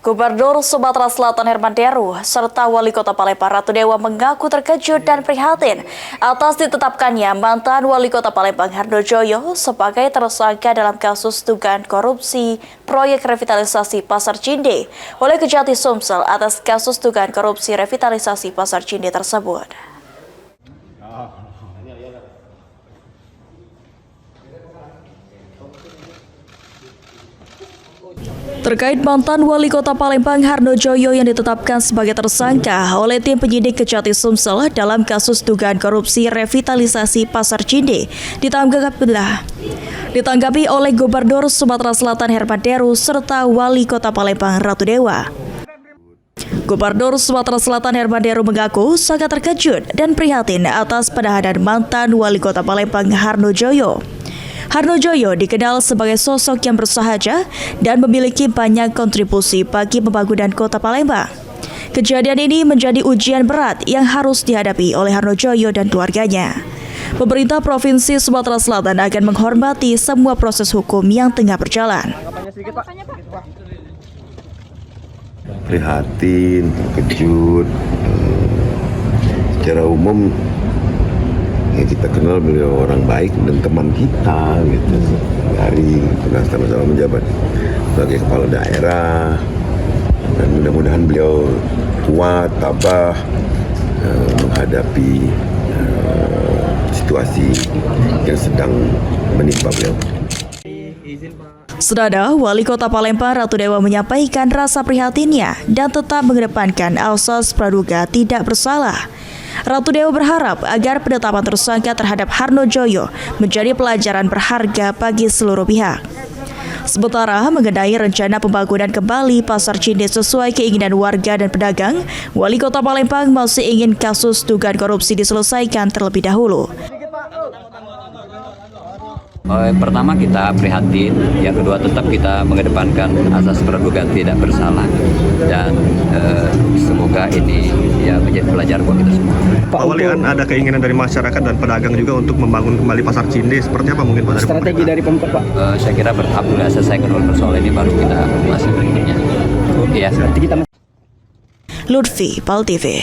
Gubernur Sumatera Selatan Herman Deru serta Wali Kota Palembang Ratu Dewa mengaku terkejut dan prihatin atas ditetapkannya mantan Wali Kota Palembang Hardojoyo sebagai tersangka dalam kasus dugaan korupsi proyek revitalisasi Pasar Cinde oleh Kejati Sumsel atas kasus dugaan korupsi revitalisasi Pasar Cinde tersebut. Terkait mantan Wali Kota Palembang Hardojoyo yang ditetapkan sebagai tersangka oleh tim penyidik Kejati Sumsel dalam kasus dugaan korupsi revitalisasi Pasar Cinde ditanggapi oleh Gubernur Sumatera Selatan Herman Deru serta Wali Kota Palembang Ratu Dewa. Gubernur Sumatera Selatan Herman Deru mengaku sangat terkejut dan prihatin atas penahanan mantan Wali Kota Palembang Hardojoyo. Hardojoyo dikenal sebagai sosok yang bersahaja dan memiliki banyak kontribusi bagi pembangunan Kota Palembang. Kejadian ini menjadi ujian berat yang harus dihadapi oleh Hardojoyo dan keluarganya. Pemerintah Provinsi Sumatera Selatan akan menghormati semua proses hukum yang tengah berjalan. Prihatin, terkejut. Secara umum ya kita kenal beliau orang baik dan teman kita gitu. Dari pernah sama-sama menjabat sebagai kepala daerah, dan mudah-mudahan beliau kuat, tabah menghadapi situasi yang sedang menimpa beliau. Senada, Wali Kota Palembang Ratu Dewa menyampaikan rasa prihatinnya dan tetap mengedepankan asas praduga tidak bersalah. Ratu Dewa berharap agar penetapan tersangka terhadap Hardojoyo menjadi pelajaran berharga bagi seluruh pihak. Sementara mengenai rencana pembangunan kembali Pasar Cinde sesuai keinginan warga dan pedagang, Wali Kota Palembang masih ingin kasus dugaan korupsi diselesaikan terlebih dahulu. Pertama kita prihatin, yang kedua tetap kita mengedepankan asas praduga tidak bersalah, dan semoga ini ya menjadi pelajaran buat kita semua. Pak Wali, ada keinginan dari masyarakat dan pedagang juga untuk membangun kembali Pasar Cinde, seperti apa mungkin Pak dari strategi dari Pemkot, Pak? Saya kira bertahap dulu selesaikan dulu persoalan ini, baru kita masih berikutnya. Oke ya. Lutfi, PAL TV.